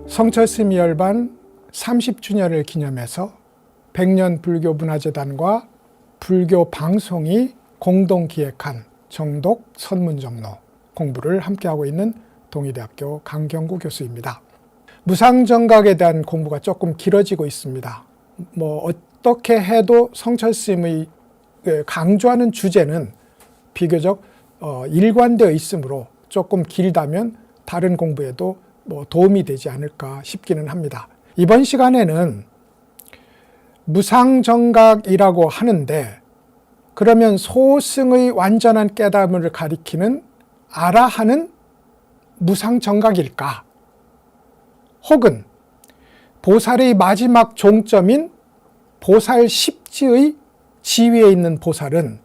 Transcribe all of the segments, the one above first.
성철스님 열반 30주년을 기념해서 백년불교문화재단과 불교방송이 공동 기획한 정독 선문정로 공부를 함께하고 있는 동의대학교 강경구 교수입니다. 무상정각에 대한 공부가 조금 길어지고 있습니다. 어떻게 해도 성철스님의 강조하는 주제는 비교적 일관되어 있으므로 조금 길다면 다른 공부에도 도움이 되지 않을까 싶기는 합니다. 이번 시간에는 무상정각이라고 하는데, 그러면 소승의 완전한 깨달음을 가리키는 아라한은 무상정각일까? 혹은 보살의 마지막 종점인 보살 십지의 지위에 있는 보살은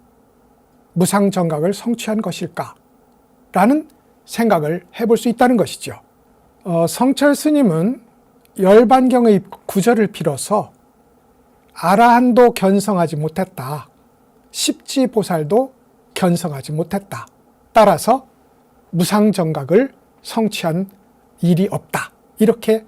무상정각을 성취한 것일까? 라는 생각을 해볼 수 있다는 것이죠. 성철 스님은 열반경의 구절을 빌어서 아라한도 견성하지 못했다. 십지보살도 견성하지 못했다. 따라서 무상정각을 성취한 일이 없다. 이렇게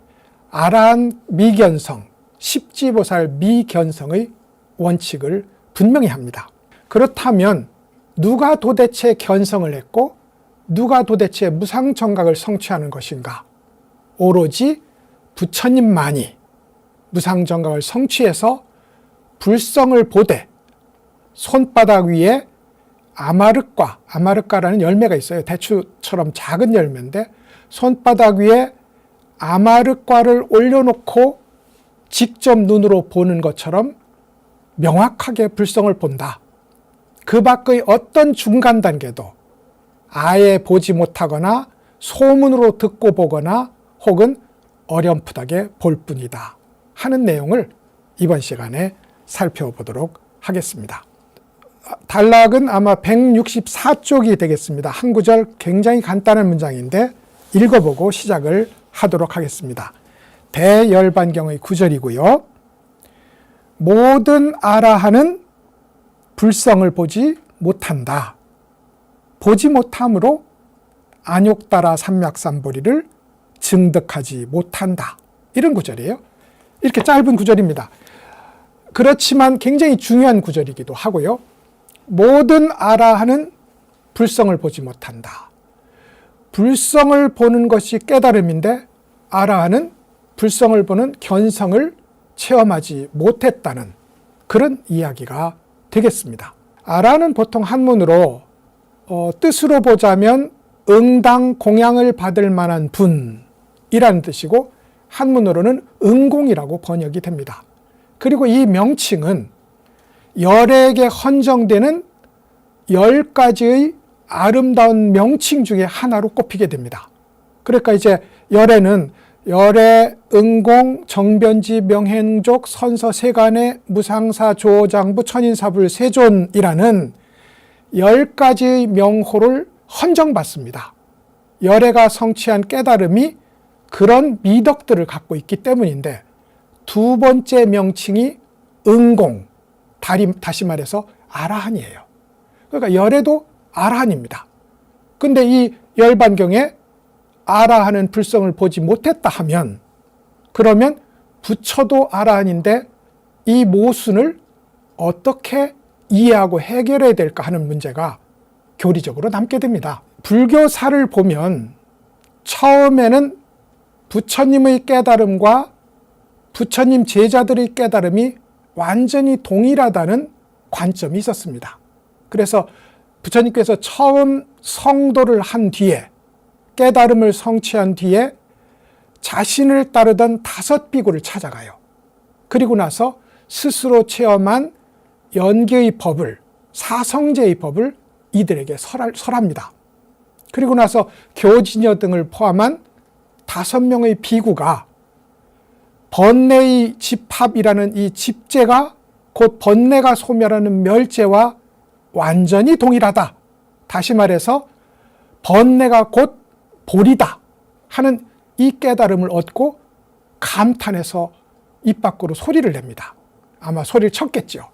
아라한 미견성, 십지보살 미견성의 원칙을 분명히 합니다. 그렇다면 누가 도대체 견성을 했고 누가 도대체 무상정각을 성취하는 것인가? 오로지 부처님만이 무상정각을 성취해서 불성을 보되 손바닥 위에 아마르과라는 열매가 있어요. 대추처럼 작은 열매인데 손바닥 위에 아마르과를 올려놓고 직접 눈으로 보는 것처럼 명확하게 불성을 본다. 그 밖의 어떤 중간 단계도 아예 보지 못하거나 소문으로 듣고 보거나 혹은 어렴풋하게 볼 뿐이다 하는 내용을 이번 시간에 살펴보도록 하겠습니다. 단락은 아마 164쪽이 되겠습니다. 한 구절 굉장히 간단한 문장인데 읽어보고 시작을 하도록 하겠습니다. 대열반경의 구절이고요. 모든 아라한은 불성을 보지 못한다. 보지 못함으로 안욕따라 삼맥삼보리를 증득하지 못한다. 이런 구절이에요. 이렇게 짧은 구절입니다. 그렇지만 굉장히 중요한 구절이기도 하고요. 모든 아라한은 불성을 보지 못한다. 불성을 보는 것이 깨달음인데 아라한은 불성을 보는 견성을 체험하지 못했다는 그런 이야기가 되겠습니다. 아라한은 보통 한문으로 뜻으로 보자면 응당 공양을 받을 만한 분이라는 뜻이고 한문으로는 응공이라고 번역이 됩니다. 그리고 이 명칭은 열에게 헌정되는 10가지의 아름다운 명칭 중에 하나로 꼽히게 됩니다. 그러니까 이제 열에는 열애, 응공, 정변지, 명행족, 선서, 세간의 무상사, 조장부, 천인사불, 세존이라는 10가지의 명호를 헌정받습니다. 열애가 성취한 깨달음이 그런 미덕들을 갖고 있기 때문인데 두 번째 명칭이 응공, 다시 말해서 아라한이에요. 그러니까 열애도 아라한입니다. 근데 이 열반경에 아라한은 불성을 보지 못했다 하면 그러면 부처도 아라한인데 이 모순을 어떻게 이해하고 해결해야 될까 하는 문제가 교리적으로 남게 됩니다. 불교사를 보면 처음에는 부처님의 깨달음과 부처님 제자들의 깨달음이 완전히 동일하다는 관점이 있었습니다. 그래서 부처님께서 처음 성도를 한 뒤에 깨달음을 성취한 뒤에 자신을 따르던 5비구를 찾아가요. 그리고 나서 스스로 체험한 연계의 법을, 사성제의 법을 이들에게 설합니다. 그리고 나서 교진여 등을 포함한 5명의 비구가 번뇌의 집합이라는 이 집제가 곧 번뇌가 소멸하는 멸제와 완전히 동일하다. 다시 말해서 번뇌가 곧 보리다 하는 이 깨달음을 얻고 감탄해서 입 밖으로 소리를 냅니다. 아마 소리를 쳤겠죠.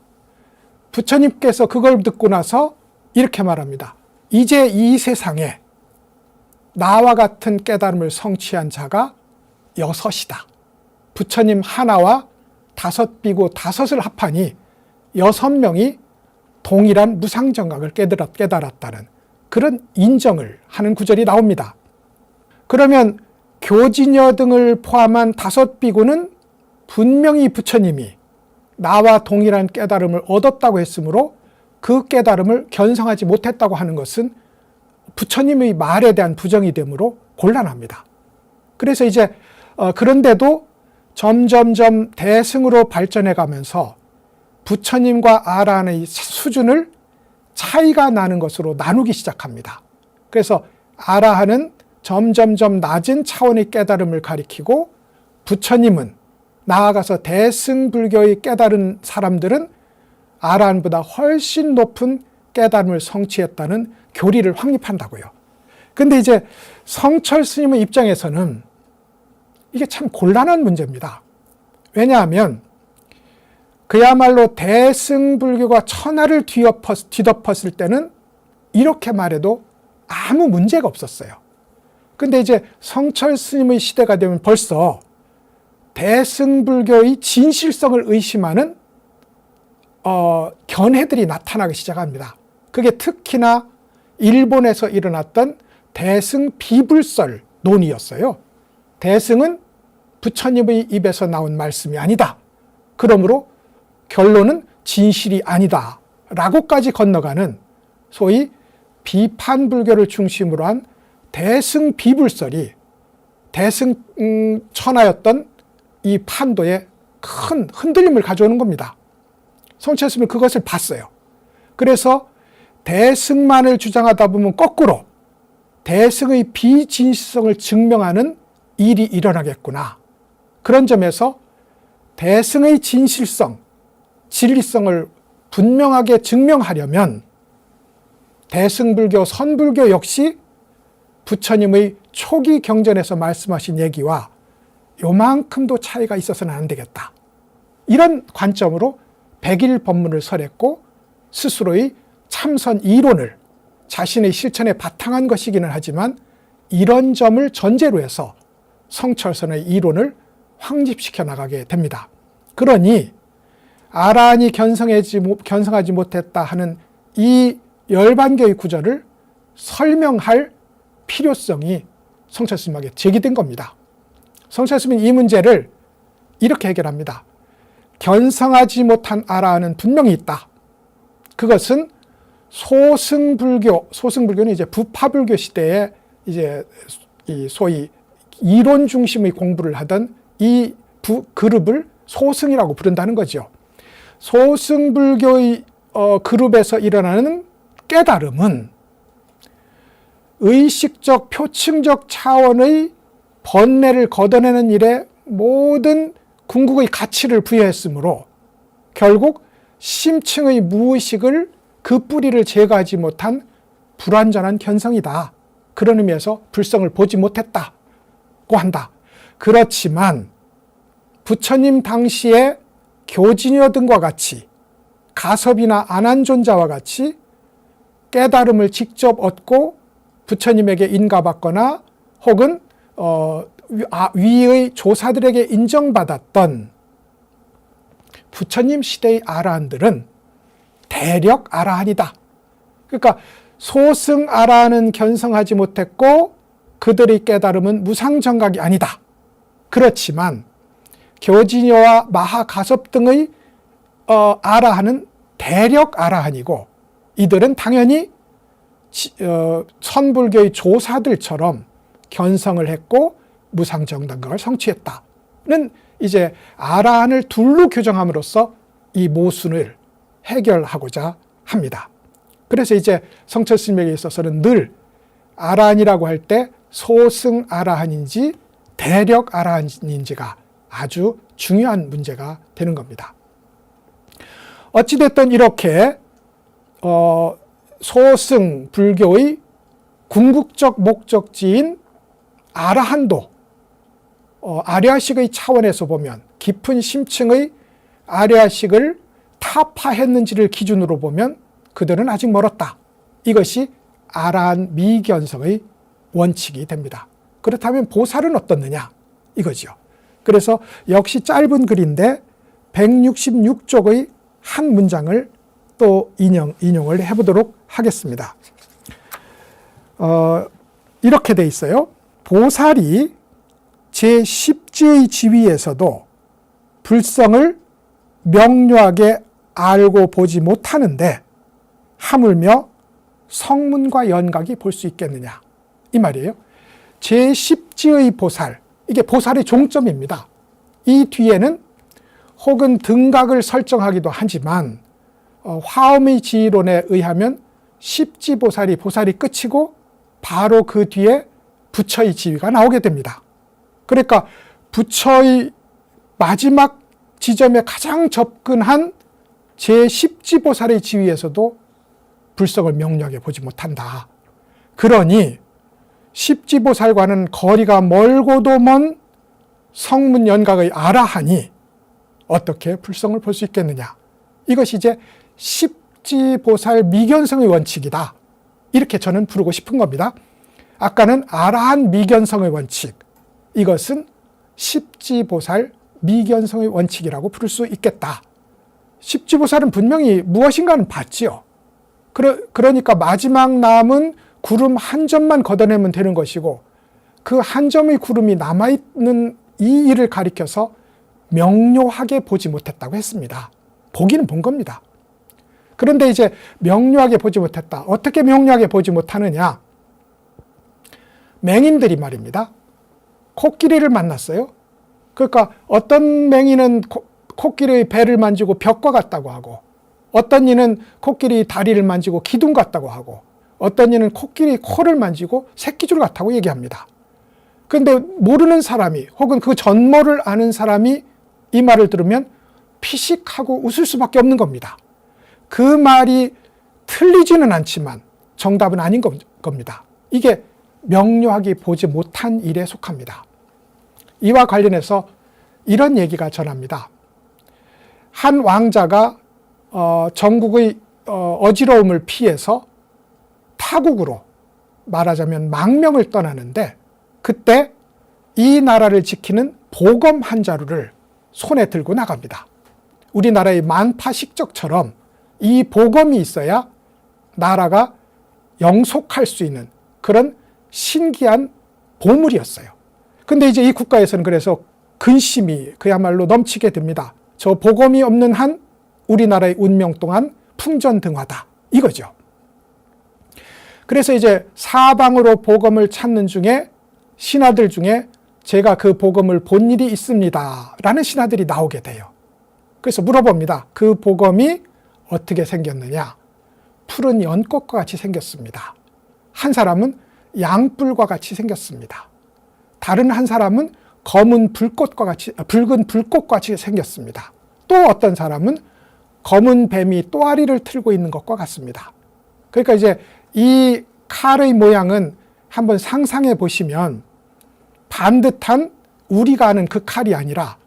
부처님께서 그걸 듣고 나서 이렇게 말합니다. 이제 이 세상에 나와 같은 깨달음을 성취한 자가 여섯이다. 부처님 하나와 다섯 비구 다섯을 합하니 6명이 동일한 무상정각을 깨달았다는 그런 인정을 하는 구절이 나옵니다. 그러면 교진여 등을 포함한 다섯 비구는 분명히 부처님이 나와 동일한 깨달음을 얻었다고 했으므로 그 깨달음을 견성하지 못했다고 하는 것은 부처님의 말에 대한 부정이 되므로 곤란합니다. 그래서 이제 그런데도 점점점 대승으로 발전해 가면서 부처님과 아라한의 수준을 차이가 나는 것으로 나누기 시작합니다. 그래서 아라한은 점점점 낮은 차원의 깨달음을 가리키고 부처님은 나아가서 대승불교의 깨달은 사람들은 아라한보다 훨씬 높은 깨달음을 성취했다는 교리를 확립한다고요. 근데 이제 성철 스님의 입장에서는 이게 참 곤란한 문제입니다. 왜냐하면 그야말로 대승불교가 천하를 뒤덮었을 때는 이렇게 말해도 아무 문제가 없었어요. 근데 이제 성철 스님의 시대가 되면 벌써 대승불교의 진실성을 의심하는 견해들이 나타나기 시작합니다. 그게 특히나 일본에서 일어났던 대승 비불설 논의였어요. 대승은 부처님의 입에서 나온 말씀이 아니다. 그러므로 결론은 진실이 아니다. 라고까지 건너가는 소위 비판불교를 중심으로 한 대승 비불설이 대승 천하였던 이 판도에 큰 흔들림을 가져오는 겁니다. 성철 스님은 그것을 봤어요. 그래서 대승만을 주장하다 보면 거꾸로 대승의 비진실성을 증명하는 일이 일어나겠구나. 그런 점에서 대승의 진실성, 진리성을 분명하게 증명하려면 대승불교, 선불교 역시 부처님의 초기 경전에서 말씀하신 얘기와 요만큼도 차이가 있어서는 안 되겠다. 이런 관점으로 백일 법문을 설했고 스스로의 참선 이론을 자신의 실천에 바탕한 것이기는 하지만 이런 점을 전제로 해서 성철선의 이론을 확립시켜 나가게 됩니다. 그러니 아라한이 견성하지 못했다 하는 이 열반교의 구절을 설명할 필요성이 성철스님에게 제기된 겁니다. 성철스님은 이 문제를 이렇게 해결합니다. 견성하지 못한 아라한은 분명히 있다. 그것은 소승불교는 이제 부파불교 시대에 이제 이 소위 이론 중심의 공부를 하던 이 그룹을 소승이라고 부른다는 거죠. 소승불교의 그룹에서 일어나는 깨달음은 의식적, 표층적 차원의 번뇌를 걷어내는 일에 모든 궁극의 가치를 부여했으므로 결국 심층의 무의식을 그 뿌리를 제거하지 못한 불완전한 견성이다. 그런 의미에서 불성을 보지 못했다고 한다. 그렇지만 부처님 당시에 교진여 등과 같이 가섭이나 안한존자와 같이 깨달음을 직접 얻고 부처님에게 인가받거나 혹은 위의 조사들에게 인정받았던 부처님 시대의 아라한들은 대력 아라한이다. 그러니까 소승 아라한은 견성하지 못했고 그들의 깨달음은 무상정각이 아니다. 그렇지만 교진여와 마하가섭 등의 아라한은 대력 아라한이고 이들은 당연히 선불교의 조사들처럼 견성을 했고 무상정각을 성취했다는 이제 아라한을 둘로 규정함으로써 이 모순을 해결하고자 합니다. 그래서 이제 성철 스님에게 있어서는 늘 아라한이라고 할 때 소승 아라한인지 대력 아라한인지가 아주 중요한 문제가 되는 겁니다. 어찌됐든 이렇게 소승 불교의 궁극적 목적지인 아라한도 아랴식의 차원에서 보면 깊은 심층의 아랴식을 타파했는지를 기준으로 보면 그들은 아직 멀었다. 이것이 아라한 미견성의 원칙이 됩니다. 그렇다면 보살은 어떻느냐? 이거죠. 그래서 역시 짧은 글인데 166쪽의 한 문장을 또 인용을 해보도록 하겠습니다. 이렇게 돼 있어요. 보살이 제10지의 지위에서도 불성을 명료하게 알고 보지 못하는데 하물며 성문과 연각이 볼 수 있겠느냐 이 말이에요. 제10지의 보살, 이게 보살의 종점입니다. 이 뒤에는 혹은 등각을 설정하기도 하지만 화엄의 지론에 의하면 10지 보살이 끝이고 바로 그 뒤에 부처의 지위가 나오게 됩니다. 그러니까 부처의 마지막 지점에 가장 접근한 제10지 보살의 지위에서도 불성을 명료하게 보지 못한다. 그러니 10지 보살과는 거리가 멀고도 먼 성문 연각의 아라하니 어떻게 불성을 볼 수 있겠느냐. 이것이 이제 10지 보살 미견성의 원칙이다. 이렇게 저는 부르고 싶은 겁니다. 아까는 아라한 미견성의 원칙, 이것은 10지 보살 미견성의 원칙이라고 부를 수 있겠다. 10지 보살은 분명히 무엇인가는 봤지요. 그러니까 마지막 남은 구름 한 점만 걷어내면 되는 것이고 그 한 점의 구름이 남아있는 이 일을 가리켜서 명료하게 보지 못했다고 했습니다. 보기는 본 겁니다. 그런데 이제 명료하게 보지 못했다. 어떻게 명료하게 보지 못하느냐? 맹인들이 말입니다. 코끼리를 만났어요. 그러니까 어떤 맹인은 코끼리의 배를 만지고 벽과 같다고 하고 어떤 이는 코끼리 다리를 만지고 기둥 같다고 하고 어떤 이는 코끼리 코를 만지고 새끼줄 같다고 얘기합니다. 그런데 모르는 사람이 혹은 그 전모를 아는 사람이 이 말을 들으면 피식하고 웃을 수밖에 없는 겁니다. 그 말이 틀리지는 않지만 정답은 아닌 겁니다. 이게 명료하게 보지 못한 일에 속합니다. 이와 관련해서 이런 얘기가 전합니다. 한 왕자가 전국의 어지러움을 피해서 타국으로 말하자면 망명을 떠나는데 그때 이 나라를 지키는 보검 한 자루를 손에 들고 나갑니다. 우리나라의 만파식적처럼 이 보검이 있어야 나라가 영속할 수 있는 그런 신기한 보물이었어요. 근데 이제 이 국가에서는 그래서 근심이 그야말로 넘치게 됩니다. 저 보검이 없는 한 우리나라의 운명 동안 풍전등화다. 이거죠. 그래서 이제 사방으로 보검을 찾는 중에 신하들 중에 제가 그 보검을 본 일이 있습니다. 라는 신하들이 나오게 돼요. 그래서 물어봅니다. 그 보검이 어떻게 생겼느냐? 푸른 연꽃과 같이 생겼습니다. 한 사람은 양뿔과 같이 생겼습니다. 다른 한 사람은 검은 붉은 불꽃과 같이 생겼습니다. 또 어떤 사람은 검은 뱀이 또아리를 틀고 있는 것과 같습니다. 그러니까 이제 이 칼의 모양은 한번 상상해 보시면 반듯한 우리가 아는 그 칼이 아니라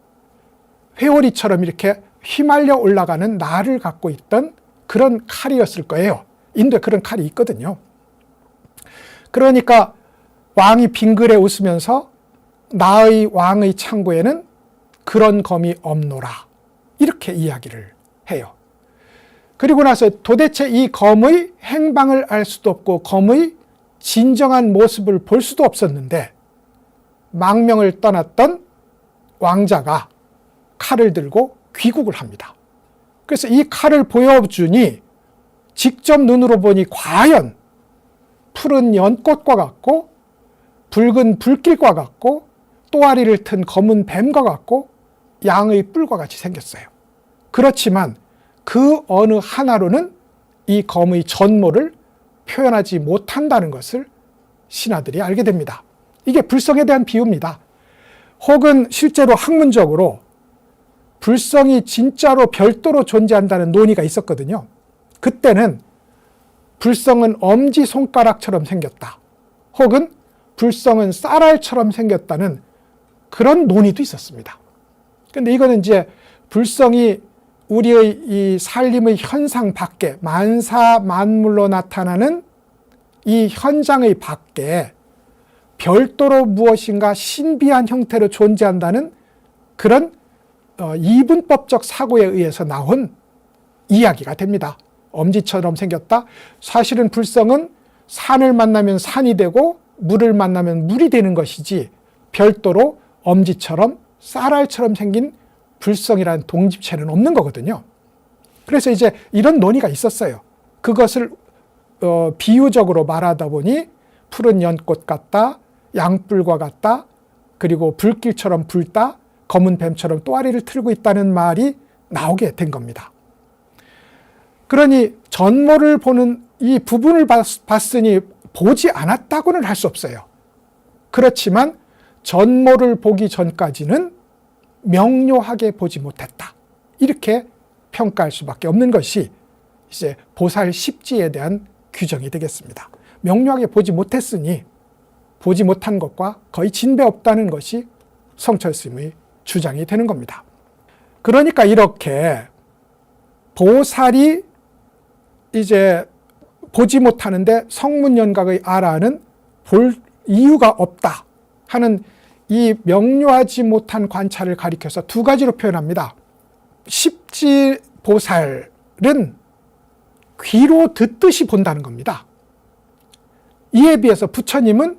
회오리처럼 이렇게 휘말려 올라가는 날을 갖고 있던 그런 칼이었을 거예요. 인도에 그런 칼이 있거든요. 그러니까 왕이 빙그레 웃으면서 나의 왕의 창고에는 그런 검이 없노라. 이렇게 이야기를 해요. 그리고 나서 도대체 이 검의 행방을 알 수도 없고 검의 진정한 모습을 볼 수도 없었는데 망명을 떠났던 왕자가 칼을 들고 귀국을 합니다. 그래서 이 칼을 보여주니 직접 눈으로 보니 과연 푸른 연꽃과 같고 붉은 불길과 같고 또아리를 튼 검은 뱀과 같고 양의 뿔과 같이 생겼어요. 그렇지만 그 어느 하나로는 이 검의 전모를 표현하지 못한다는 것을 신하들이 알게 됩니다. 이게 불성에 대한 비유입니다. 혹은 실제로 학문적으로 불성이 진짜로 별도로 존재한다는 논의가 있었거든요. 그때는 불성은 엄지손가락처럼 생겼다. 혹은 불성은 쌀알처럼 생겼다는 그런 논의도 있었습니다. 그런데 이거는 이제 불성이 우리의 이 살림의 현상 밖에 만사만물로 나타나는 이 현장의 밖에 별도로 무엇인가 신비한 형태로 존재한다는 그런 이분법적 사고에 의해서 나온 이야기가 됩니다. 엄지처럼 생겼다. 사실은 불성은 산을 만나면 산이 되고 물을 만나면 물이 되는 것이지 별도로 엄지처럼 쌀알처럼 생긴 불성이라는 동집체는 없는 거거든요. 그래서 이제 이런 논의가 있었어요. 그것을 비유적으로 말하다 보니 푸른 연꽃 같다, 양뿔과 같다, 그리고 불길처럼 붉다, 검은 뱀처럼 또아리를 틀고 있다는 말이 나오게 된 겁니다. 그러니 전모를 보는 이 부분을 봤으니 보지 않았다고는 할 수 없어요. 그렇지만 전모를 보기 전까지는 명료하게 보지 못했다. 이렇게 평가할 수밖에 없는 것이 이제 보살 십지에 대한 규정이 되겠습니다. 명료하게 보지 못했으니 보지 못한 것과 거의 진배 없다는 것이 성철스님의 주장이 되는 겁니다. 그러니까 이렇게 보살이 이제 보지 못하는데 성문연각의 아라는 볼 이유가 없다 하는 이 명료하지 못한 관찰을 가리켜서 두 가지로 표현합니다. 십지보살은 귀로 듣듯이 본다는 겁니다. 이에 비해서 부처님은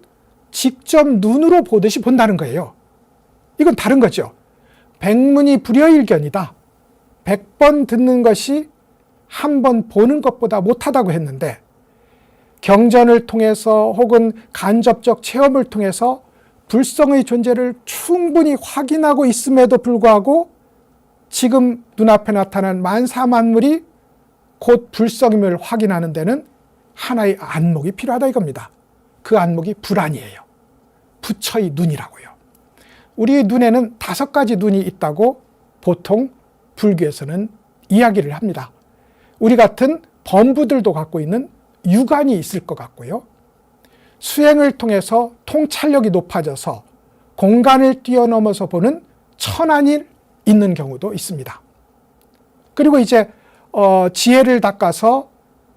직접 눈으로 보듯이 본다는 거예요. 이건 다른 거죠. 백문이 불여일견이다. 100번 듣는 것이 한 번 보는 것보다 못하다고 했는데 경전을 통해서 혹은 간접적 체험을 통해서 불성의 존재를 충분히 확인하고 있음에도 불구하고 지금 눈앞에 나타난 만사만물이 곧 불성임을 확인하는 데는 하나의 안목이 필요하다 이겁니다. 그 안목이 불안이에요. 부처의 눈이라고요. 우리 눈에는 5가지 눈이 있다고 보통 불교에서는 이야기를 합니다. 우리 같은 범부들도 갖고 있는 유관이 있을 것 같고요. 수행을 통해서 통찰력이 높아져서 공간을 뛰어넘어서 보는 천안이 있는 경우도 있습니다. 그리고 이제 지혜를 닦아서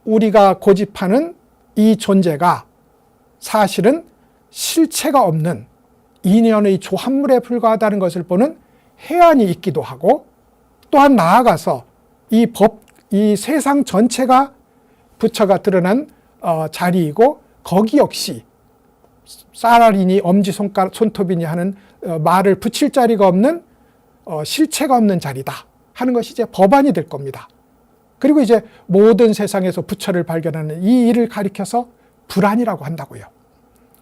우리가 고집하는 이 존재가 사실은 실체가 없는 인연의 조합물에 불과하다는 것을 보는 해안이 있기도 하고, 또한 나아가서 이 세상 전체가 부처가 드러난 자리이고 거기 역시 쌀알이니 엄지손톱이니 하는 말을 붙일 자리가 없는 실체가 없는 자리다 하는 것이 이제 법안이 될 겁니다. 그리고 이제 모든 세상에서 부처를 발견하는 이 일을 가리켜서 불안이라고 한다고요.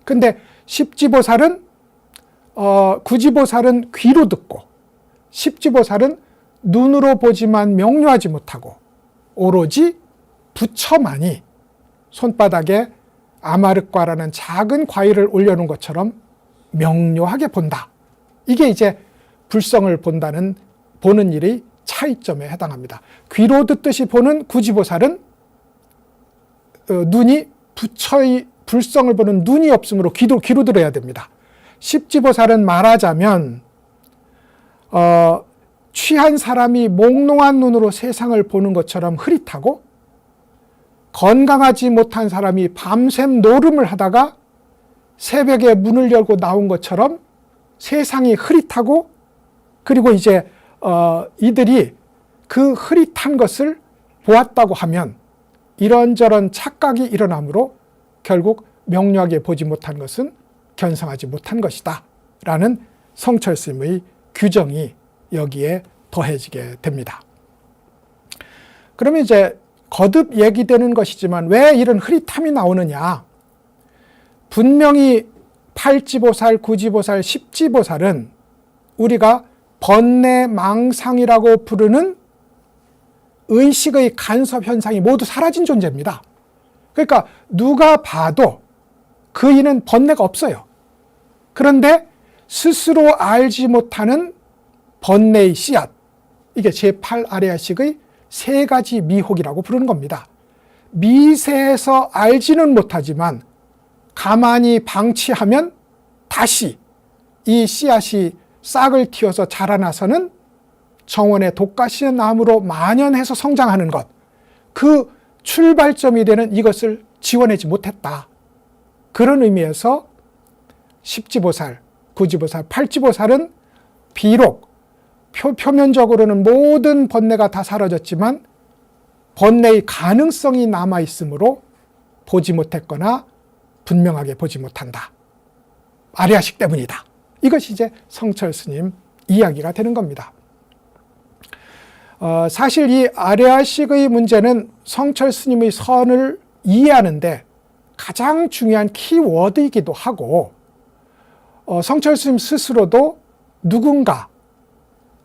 근데 십지보살은 구지보살은 귀로 듣고 십지보살은 눈으로 보지만 명료하지 못하고 오로지 부처만이 손바닥에 아마르과라는 작은 과일을 올려놓은 것처럼 명료하게 본다. 이게 이제 불성을 보는 일의 차이점에 해당합니다. 귀로 듣듯이 보는 구지보살은 눈이 부처의 불성을 보는 눈이 없으므로 귀로 들어야 됩니다. 십지보살은 말하자면 취한 사람이 몽롱한 눈으로 세상을 보는 것처럼 흐릿하고, 건강하지 못한 사람이 밤샘 노름을 하다가 새벽에 문을 열고 나온 것처럼 세상이 흐릿하고, 그리고 이제 이들이 그 흐릿한 것을 보았다고 하면 이런저런 착각이 일어나므로 결국 명료하게 보지 못한 것은 견성하지 못한 것이다 라는 성철스님의 규정이 여기에 더해지게 됩니다. 그러면 이제 거듭 얘기되는 것이지만 왜 이런 흐릿함이 나오느냐? 분명히 팔지보살, 구지보살, 십지보살은 우리가 번뇌망상이라고 부르는 의식의 간섭 현상이 모두 사라진 존재입니다. 그러니까 누가 봐도 그이는 번뇌가 없어요. 그런데 스스로 알지 못하는 번뇌의 씨앗, 이게 제8아레아식의 3가지 미혹이라고 부르는 겁니다. 미세해서 알지는 못하지만 가만히 방치하면 다시 이 씨앗이 싹을 틔워서 자라나서는 정원의 독가시의 나무로 만연해서 성장하는 것, 그 출발점이 되는 이것을 지원하지 못했다. 그런 의미에서 십지보살, 구지보살, 팔지보살은 비록 표면적으로는 모든 번뇌가 다 사라졌지만 번뇌의 가능성이 남아있으므로 보지 못했거나 분명하게 보지 못한다. 아리아식 때문이다. 이것이 이제 성철 스님 이야기가 되는 겁니다. 사실 이 아리아식의 문제는 성철 스님의 선을 이해하는데 가장 중요한 키워드이기도 하고, 성철 스님 스스로도 누군가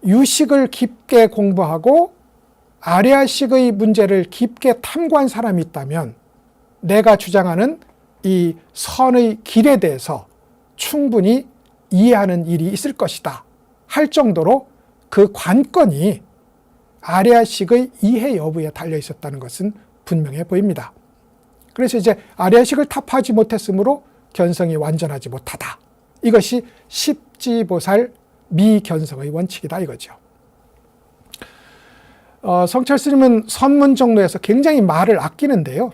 유식을 깊게 공부하고 아리아식의 문제를 깊게 탐구한 사람이 있다면 내가 주장하는 이 선의 길에 대해서 충분히 이해하는 일이 있을 것이다 할 정도로 그 관건이 아리아식의 이해 여부에 달려 있었다는 것은 분명해 보입니다. 그래서 이제 아리아식을 타파하지 못했으므로 견성이 완전하지 못하다. 이것이 십지보살 미견성의 원칙이다 이거죠. 성철 스님은 선문 정도에서 굉장히 말을 아끼는데요.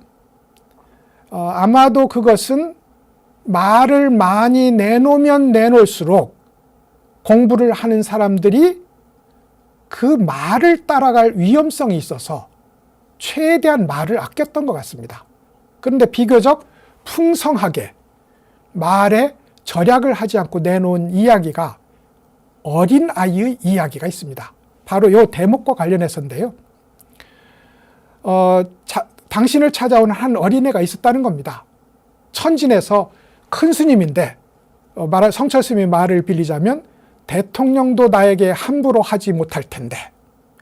아마도 그것은 말을 많이 내놓으면 내놓을수록 공부를 하는 사람들이 그 말을 따라갈 위험성이 있어서 최대한 말을 아꼈던 것 같습니다. 그런데 비교적 풍성하게 말에 절약을 하지 않고 내놓은 이야기가 어린아이의 이야기가 있습니다. 바로 이 대목과 관련해서인데요. 당신을 찾아오는 한 어린애가 있었다는 겁니다. 천진에서 큰 스님인데 성철 스님의 말을 빌리자면 대통령도 나에게 함부로 하지 못할 텐데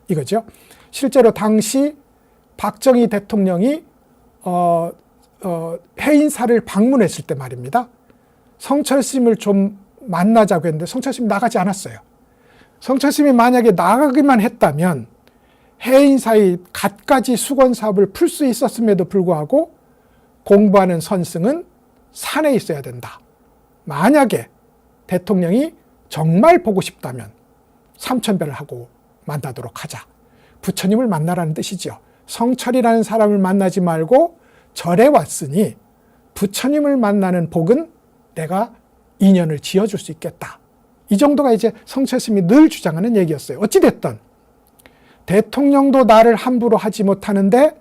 이거죠. 실제로 당시 박정희 대통령이 해인사를 방문했을 때 말입니다. 성철 스님을 좀 만나자고 했는데 성철 스님이 나가지 않았어요. 성철 스님이 만약에 나가기만 했다면 해인사의 갖가지 수건 사업을 풀 수 있었음에도 불구하고 공부하는 선승은 산에 있어야 된다. 만약에 대통령이 정말 보고 싶다면 삼천배를 하고 만나도록 하자. 부처님을 만나라는 뜻이죠. 성철이라는 사람을 만나지 말고 절에 왔으니 부처님을 만나는 복은 내가 인연을 지어줄 수 있겠다. 이 정도가 이제 성철 스님이 늘 주장하는 얘기였어요. 어찌됐든 대통령도 나를 함부로 하지 못하는데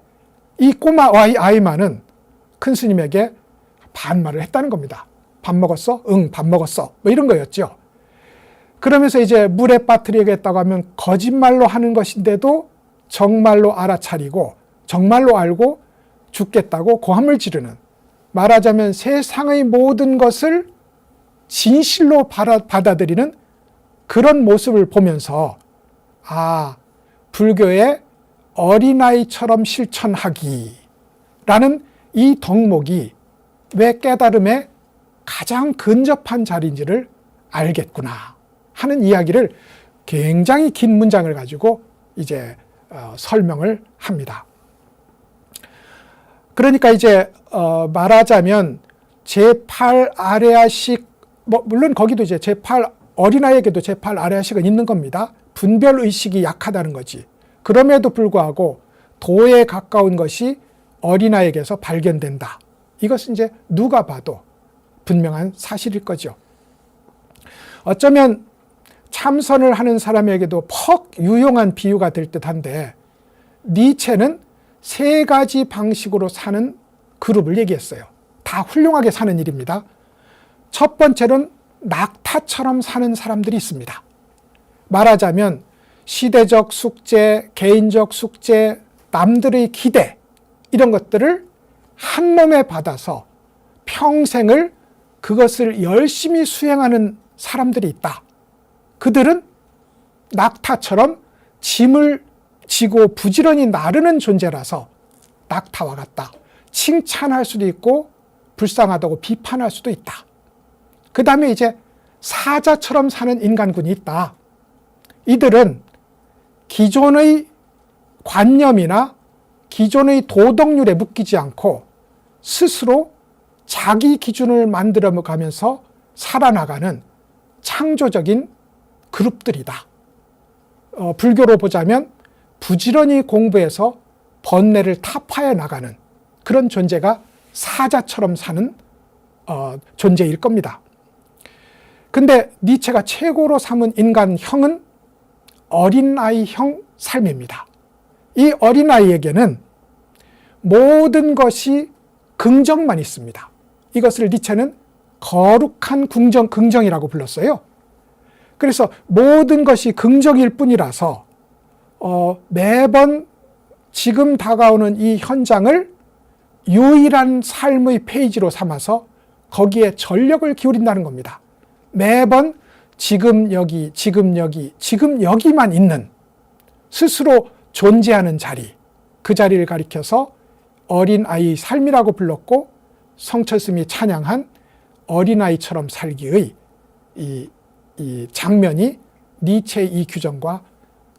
이 꼬마 아이만은 큰 스님에게 반말을 했다는 겁니다. 밥 먹었어? 응, 밥 먹었어. 뭐 이런 거였죠. 그러면서 이제 물에 빠뜨리겠다고 하면 거짓말로 하는 것인데도 정말로 알아차리고 정말로 알고 죽겠다고 고함을 지르는, 말하자면 세상의 모든 것을 진실로 받아들이는 그런 모습을 보면서 불교의 어린아이처럼 실천하기라는 이 덕목이 왜 깨달음에 가장 근접한 자리인지를 알겠구나 하는 이야기를 굉장히 긴 문장을 가지고 이제 설명을 합니다. 그러니까 이제 말하자면 제8 아레아식, 물론 거기도 이제 제8 어린아이에게도 제8 아레아식은 있는 겁니다. 분별의식이 약하다는 거지. 그럼에도 불구하고 도에 가까운 것이 어린아이에게서 발견된다. 이것은 이제 누가 봐도 분명한 사실일 거죠. 어쩌면 참선을 하는 사람에게도 퍽 유용한 비유가 될 듯한데, 니체는 3가지 방식으로 사는 그룹을 얘기했어요. 다 훌륭하게 사는 일입니다. 첫 번째는 낙타처럼 사는 사람들이 있습니다. 말하자면 시대적 숙제, 개인적 숙제, 남들의 기대, 이런 것들을 한 몸에 받아서 평생을 그것을 열심히 수행하는 사람들이 있다. 그들은 낙타처럼 짐을 지고 부지런히 나르는 존재라서 낙타와 같다. 칭찬할 수도 있고 불쌍하다고 비판할 수도 있다. 그 다음에 이제 사자처럼 사는 인간군이 있다. 이들은 기존의 관념이나 기존의 도덕률에 묶이지 않고 스스로 자기 기준을 만들어 가면서 살아나가는 창조적인 그룹들이다. 불교로 보자면 부지런히 공부해서 번뇌를 타파해 나가는 그런 존재가 사자처럼 사는 존재일 겁니다. 근데 니체가 최고로 삼은 인간형은 어린아이형 삶입니다. 이 어린아이에게는 모든 것이 긍정만 있습니다. 이것을 니체는 거룩한 긍정이라고 불렀어요. 그래서 모든 것이 긍정일 뿐이라서 매번 지금 다가오는 이 현장을 유일한 삶의 페이지로 삼아서 거기에 전력을 기울인다는 겁니다. 매번 지금 여기, 지금 여기, 지금 여기만 있는 스스로 존재하는 자리, 그 자리를 가리켜서 어린아이 삶이라고 불렀고, 성철스님이 찬양한 어린아이처럼 살기의 이 장면이 니체의 이 규정과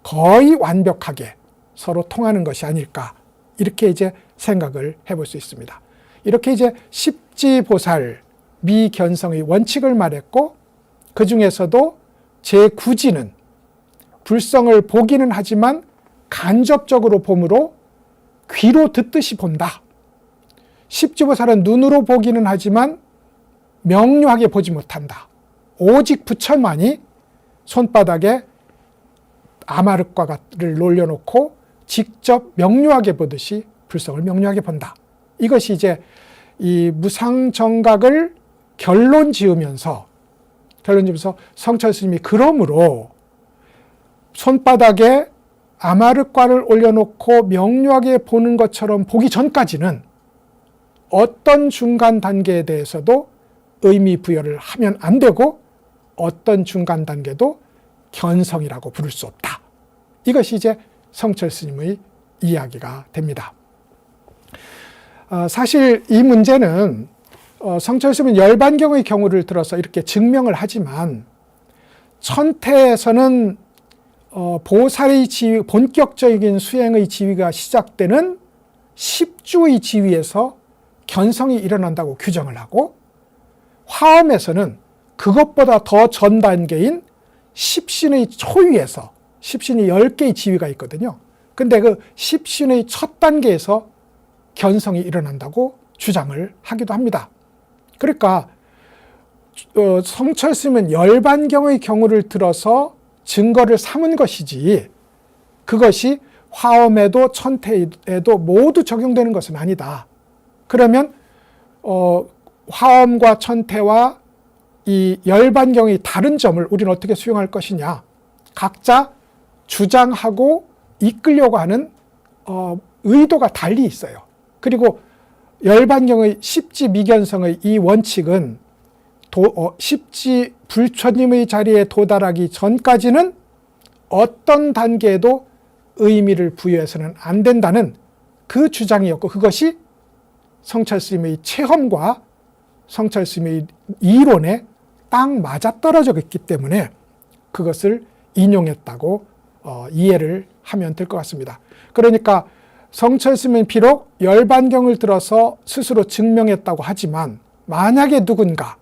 거의 완벽하게 서로 통하는 것이 아닐까, 이렇게 이제 생각을 해볼 수 있습니다. 이렇게 이제 십지보살 미견성의 원칙을 말했고, 그 중에서도 제9지는 불성을 보기는 하지만 간접적으로 봄으로 귀로 듣듯이 본다. 십지보살은 눈으로 보기는 하지만 명료하게 보지 못한다. 오직 부처만이 손바닥에 아마르과를 올려놓고 직접 명료하게 보듯이 불성을 명료하게 본다. 이것이 이제 이 무상정각을 결론 지으면서 성철스님이 그러므로 손바닥에 아마르과를 올려놓고 명료하게 보는 것처럼 보기 전까지는 어떤 중간 단계에 대해서도 의미 부여를 하면 안 되고, 어떤 중간 단계도 견성이라고 부를 수 없다. 이것이 이제 성철스님의 이야기가 됩니다. 사실 이 문제는 성철스님은 열반경의 경우를 들어서 이렇게 증명을 하지만, 천태에서는 보살의 지위, 본격적인 수행의 지위가 시작되는 10주의 지위에서 견성이 일어난다고 규정을 하고, 화엄에서는 그것보다 더 전 단계인 십신의 초위에서, 십신이 10개의 지위가 있거든요. 근데 그 십신의 첫 단계에서 견성이 일어난다고 주장을 하기도 합니다. 그러니까 성철스님은 열반경의 경우를 들어서 증거를 삼은 것이지, 그것이 화엄에도 천태에도 모두 적용되는 것은 아니다. 그러면 화엄과 천태와 이 열반경의 다른 점을 우리는 어떻게 수용할 것이냐. 각자 주장하고 이끌려고 하는 의도가 달리 있어요. 그리고 열반경의 십지 미견성의 이 원칙은 십지 불처님의 자리에 도달하기 전까지는 어떤 단계에도 의미를 부여해서는 안 된다는 그 주장이었고, 그것이 성철스님의 체험과 성철스님의 이론에 딱 맞아떨어져 있기 때문에 그것을 인용했다고 이해를 하면 될 것 같습니다. 그러니까 성철스님은 비록 열반경을 들어서 스스로 증명했다고 하지만, 만약에 누군가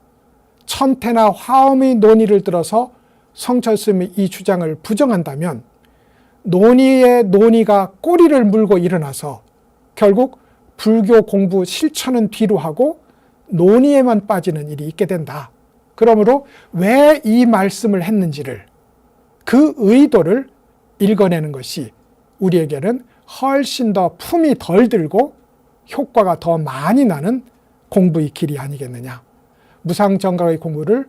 천태나 화엄의 논의를 들어서 성철스님의 이 주장을 부정한다면 논의의 논의가 꼬리를 물고 일어나서 결국 불교 공부 실천은 뒤로 하고 논의에만 빠지는 일이 있게 된다. 그러므로 왜 이 말씀을 했는지를, 그 의도를 읽어내는 것이 우리에게는 훨씬 더 품이 덜 들고 효과가 더 많이 나는 공부의 길이 아니겠느냐. 무상정각의 공부를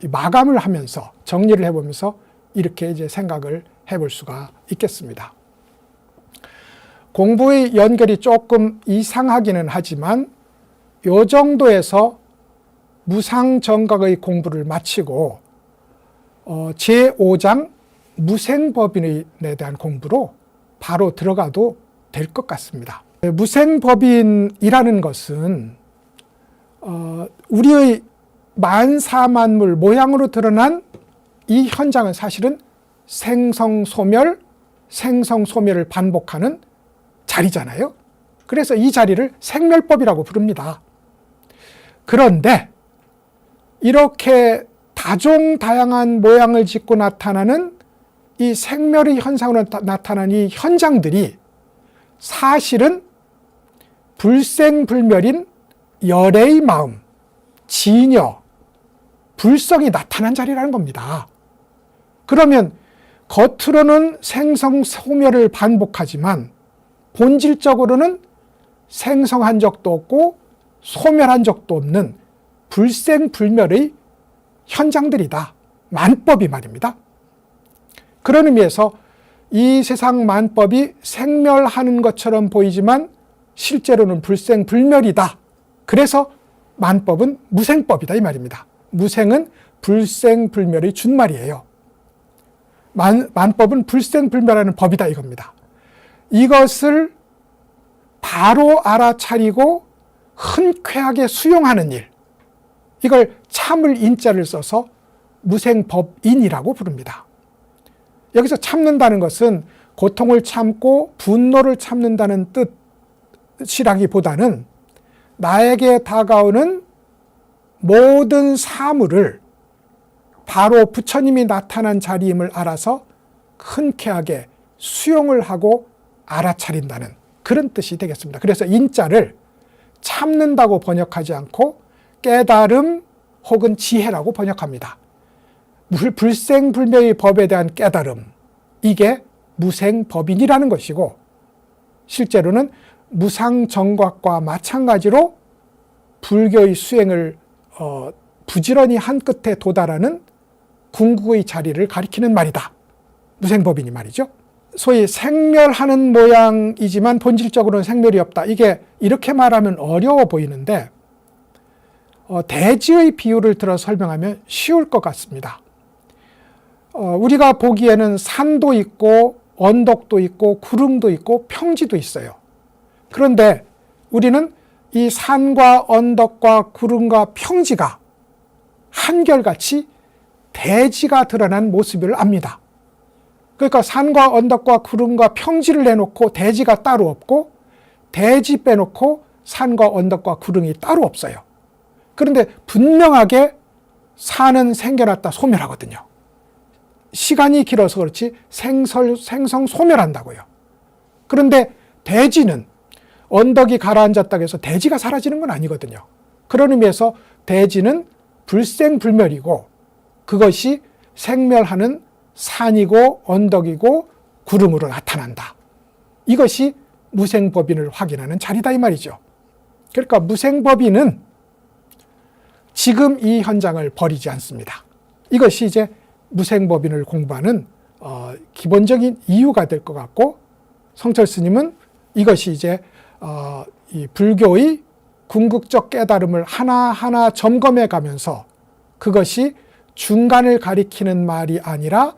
마감을 하면서 정리를 해보면서 이렇게 이제 생각을 해볼 수가 있겠습니다. 공부의 연결이 조금 이상하기는 하지만 이 정도에서 무상정각의 공부를 마치고 제5장 무생법인에 대한 공부로 바로 들어가도 될 것 같습니다. 무생법인이라는 것은 우리의 만사만물 모양으로 드러난 이 현장은 사실은 생성소멸, 생성소멸을 반복하는 자리잖아요. 그래서 이 자리를 생멸법이라고 부릅니다. 그런데 이렇게 다종다양한 모양을 짓고 나타나는 이 생멸의 현상으로 나타난 이 현장들이 사실은 불생불멸인 열애의 마음, 진여, 불성이 나타난 자리라는 겁니다. 그러면 겉으로는 생성 소멸을 반복하지만 본질적으로는 생성한 적도 없고 소멸한 적도 없는 불생불멸의 현장들이다. 만법이 말입니다. 그런 의미에서 이 세상 만법이 생멸하는 것처럼 보이지만 실제로는 불생불멸이다. 그래서 만법은 무생법이다 이 말입니다. 무생은 불생불멸의 준말이에요. 만법은 불생불멸하는 법이다 이겁니다. 이것을 바로 알아차리고 흔쾌하게 수용하는 일, 이걸 참을 인자를 써서 무생법인이라고 부릅니다. 여기서 참는다는 것은 고통을 참고 분노를 참는다는 뜻이라기보다는 나에게 다가오는 모든 사물을 바로 부처님이 나타난 자리임을 알아서 흔쾌하게 수용을 하고 알아차린다는 그런 뜻이 되겠습니다. 그래서 인자를 참는다고 번역하지 않고 깨달음 혹은 지혜라고 번역합니다. 불생불멸의 법에 대한 깨달음, 이게 무생법인이라는 것이고 실제로는 무상정각과 마찬가지로 불교의 수행을 부지런히 한 끝에 도달하는 궁극의 자리를 가리키는 말이다. 무생법인이 말이죠. 소위 생멸하는 모양이지만 본질적으로는 생멸이 없다. 이게 이렇게 말하면 어려워 보이는데 대지의 비유를 들어 설명하면 쉬울 것 같습니다. 우리가 보기에는 산도 있고 언덕도 있고 구릉도 있고 평지도 있어요. 그런데 우리는 이 산과 언덕과 구름과 평지가 한결같이 대지가 드러난 모습을 압니다. 그러니까 산과 언덕과 구름과 평지를 내놓고 대지가 따로 없고 대지 빼놓고 산과 언덕과 구름이 따로 없어요. 그런데 분명하게 산은 생겨났다 소멸하거든요. 시간이 길어서 그렇지 생성 소멸한다고요. 그런데 대지는 언덕이 가라앉았다고 해서 대지가 사라지는 건 아니거든요. 그런 의미에서 대지는 불생불멸이고 그것이 생멸하는 산이고 언덕이고 구름으로 나타난다. 이것이 무생법인을 확인하는 자리다 이 말이죠. 그러니까 무생법인은 지금 이 현장을 버리지 않습니다. 이것이 이제 무생법인을 공부하는 기본적인 이유가 될 것 같고 성철 스님은 이것이 이제 이 불교의 궁극적 깨달음을 하나하나 점검해 가면서 그것이 중간을 가리키는 말이 아니라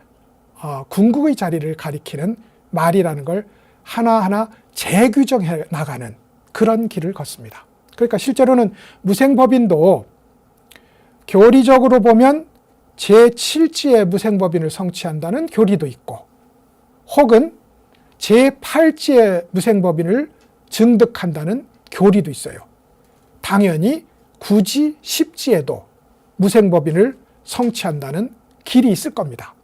궁극의 자리를 가리키는 말이라는 걸 하나하나 재규정해 나가는 그런 길을 걷습니다. 그러니까 실제로는 무생법인도 교리적으로 보면 제7지의 무생법인을 성취한다는 교리도 있고 혹은 제8지의 무생법인을 증득한다는 교리도 있어요. 당연히 9지, 10지에도 무생법인을 성취한다는 길이 있을 겁니다.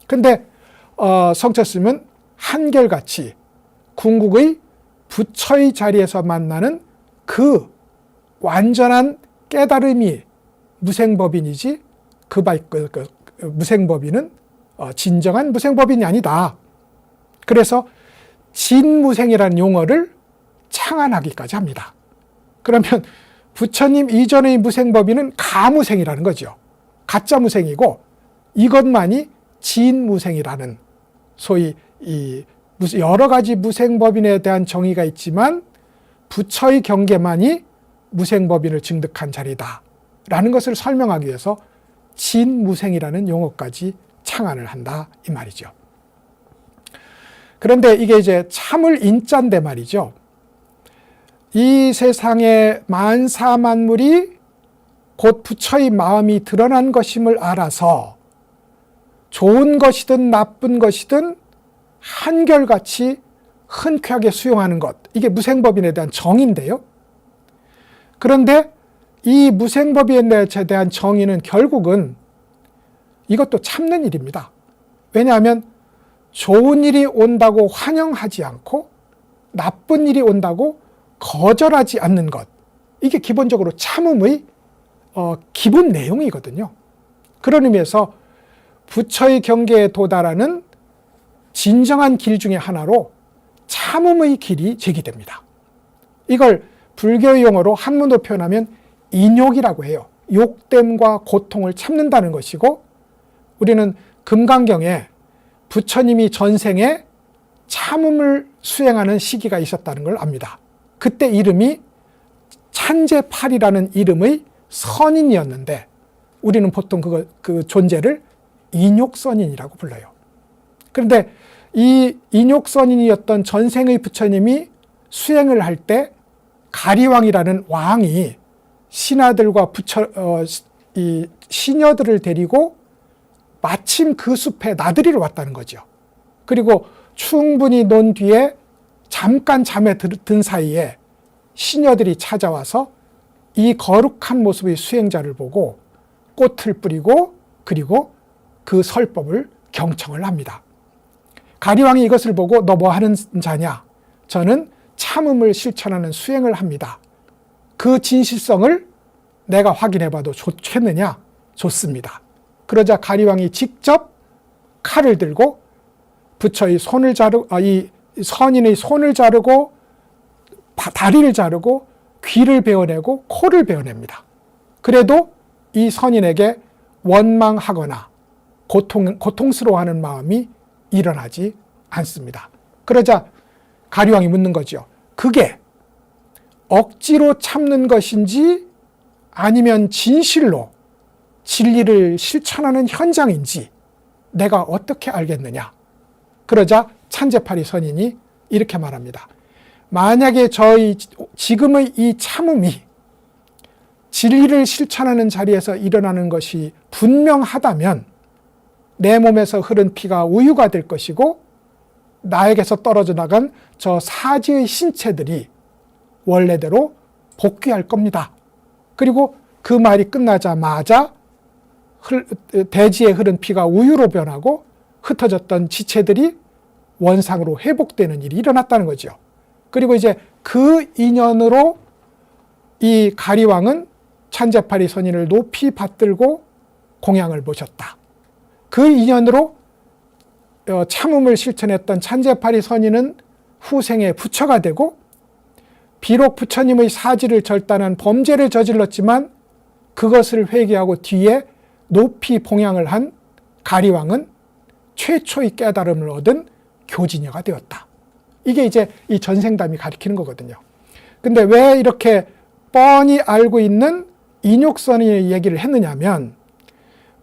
근데 성철 스님은 한결같이 궁극의 부처의 자리에서 만나는 그 완전한 깨달음이 무생법인이지 그 무생법인은 진정한 무생법인이 아니다. 그래서 진무생이라는 용어를 창안하기까지 합니다. 그러면 부처님 이전의 무생법인은 가무생이라는 거죠. 가짜 무생이고 이것만이 진무생이라는 소위 이 여러 가지 무생법인에 대한 정의가 있지만 부처의 경계만이 무생법인을 증득한 자리다 라는 것을 설명하기 위해서 진무생이라는 용어까지 창안을 한다 이 말이죠. 그런데 이게 이제 참을 인자인데 말이죠. 이 세상의 만사만물이 곧 부처의 마음이 드러난 것임을 알아서 좋은 것이든 나쁜 것이든 한결같이 흔쾌하게 수용하는 것, 이게 무생법인에 대한 정의인데요. 그런데 이 무생법인에 대한 정의는 결국은 이것도 참는 일입니다. 왜냐하면 좋은 일이 온다고 환영하지 않고 나쁜 일이 온다고 거절하지 않는 것, 이게 기본적으로 참음의 기본 내용이거든요. 그런 의미에서 부처의 경계에 도달하는 진정한 길 중에 하나로 참음의 길이 제기됩니다. 이걸 불교 용어로 한문으로 표현하면 인욕이라고 해요. 욕됨과 고통을 참는다는 것이고, 우리는 금강경에 부처님이 전생에 참음을 수행하는 시기가 있었다는 걸 압니다. 그때 이름이 찬제팔이라는 이름의 선인이었는데, 우리는 보통 그 존재를 인욕선인이라고 불러요. 그런데 이 인욕선인이었던 전생의 부처님이 수행을 할 때 가리왕이라는 왕이 신하들과 이 시녀들을 데리고 마침 그 숲에 나들이를 왔다는 거죠. 그리고 충분히 논 뒤에 잠깐 잠에 든 사이에 시녀들이 찾아와서 이 거룩한 모습의 수행자를 보고 꽃을 뿌리고, 그리고 그 설법을 경청을 합니다. 가리왕이 이것을 보고 너 뭐 하는 자냐? 저는 참음을 실천하는 수행을 합니다. 그 진실성을 내가 확인해 봐도 좋겠느냐? 좋습니다. 그러자 가리왕이 직접 칼을 들고 부처의 손을 이 선인의 손을 자르고 다리를 자르고 귀를 베어내고 코를 베어냅니다. 그래도 이 선인에게 원망하거나 고통스러워하는 마음이 일어나지 않습니다. 그러자 가리왕이 묻는 거죠. 그게 억지로 참는 것인지 아니면 진실로 진리를 실천하는 현장인지 내가 어떻게 알겠느냐. 그러자 찬제팔이 선인이 이렇게 말합니다. 만약에 저희 지금의 이 참음이 진리를 실천하는 자리에서 일어나는 것이 분명하다면 내 몸에서 흐른 피가 우유가 될 것이고 나에게서 떨어져 나간 저 사지의 신체들이 원래대로 복귀할 겁니다. 그리고 그 말이 끝나자마자 대지에 흐른 피가 우유로 변하고 흩어졌던 지체들이 원상으로 회복되는 일이 일어났다는 거죠. 그리고 이제 그 인연으로 이 가리왕은 찬제팔이 선인을 높이 받들고 공양을 모셨다. 그 인연으로 참음을 실천했던 찬제팔이 선인은 후생에 부처가 되고, 비록 부처님의 사지를 절단한 범죄를 저질렀지만 그것을 회개하고 뒤에 높이 봉양을 한 가리왕은 최초의 깨달음을 얻은 교진여가 되었다. 이게 이제 이 전생담이 가리키는 거거든요. 근데 왜 이렇게 뻔히 알고 있는 인욕선인의 얘기를 했느냐면,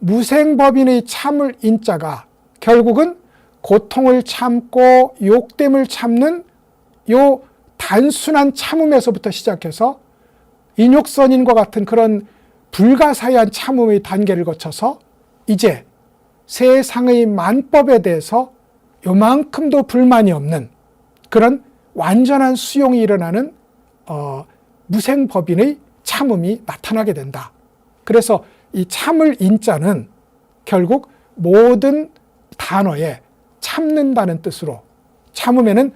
무생법인의 참을 인자가 결국은 고통을 참고 욕됨을 참는 요 단순한 참음에서부터 시작해서 인욕선인과 같은 그런 불가사의한 참음의 단계를 거쳐서 이제 세상의 만법에 대해서 요만큼도 불만이 없는 그런 완전한 수용이 일어나는 무생법인의 참음이 나타나게 된다. 그래서 이 참을 인자는 결국 모든 단어에 참는다는 뜻으로, 참음에는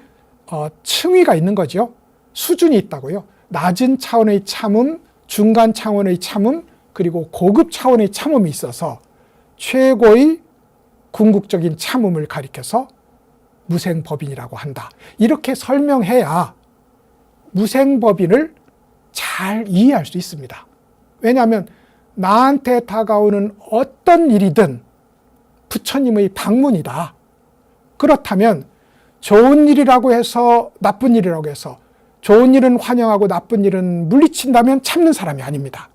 층위가 있는 거죠. 수준이 있다고요. 낮은 차원의 참음, 중간 차원의 참음, 그리고 고급 차원의 참음이 있어서 최고의 궁극적인 참음을 가리켜서 무생법인이라고 한다. 이렇게 설명해야 무생법인을 잘 이해할 수 있습니다. 왜냐하면 나한테 다가오는 어떤 일이든 부처님의 방문이다. 그렇다면 좋은 일이라고 해서 나쁜 일이라고 해서 좋은 일은 환영하고 나쁜 일은 물리친다면 참는 사람이 아닙니다.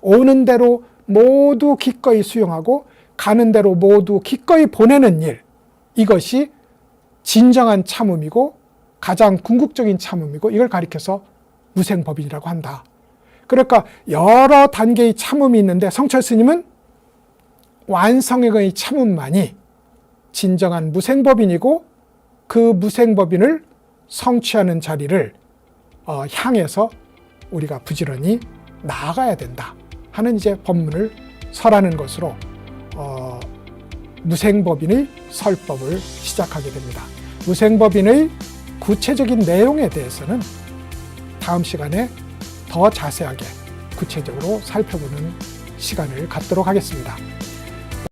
오는 대로 모두 기꺼이 수용하고 가는 대로 모두 기꺼이 보내는 일, 이것이 진정한 참음이고 가장 궁극적인 참음이고 이걸 가리켜서 무생법인이라고 한다. 그러니까 여러 단계의 참음이 있는데 성철 스님은 완성의 참음만이 진정한 무생법인이고 그 무생법인을 성취하는 자리를 향해서 우리가 부지런히 나아가야 된다 하는 이제 법문을 설하는 것으로 무생법인의 설법을 시작하게 됩니다. 무생법인의 구체적인 내용에 대해서는 다음 시간에 더 자세하게 구체적으로 살펴보는 시간을 갖도록 하겠습니다.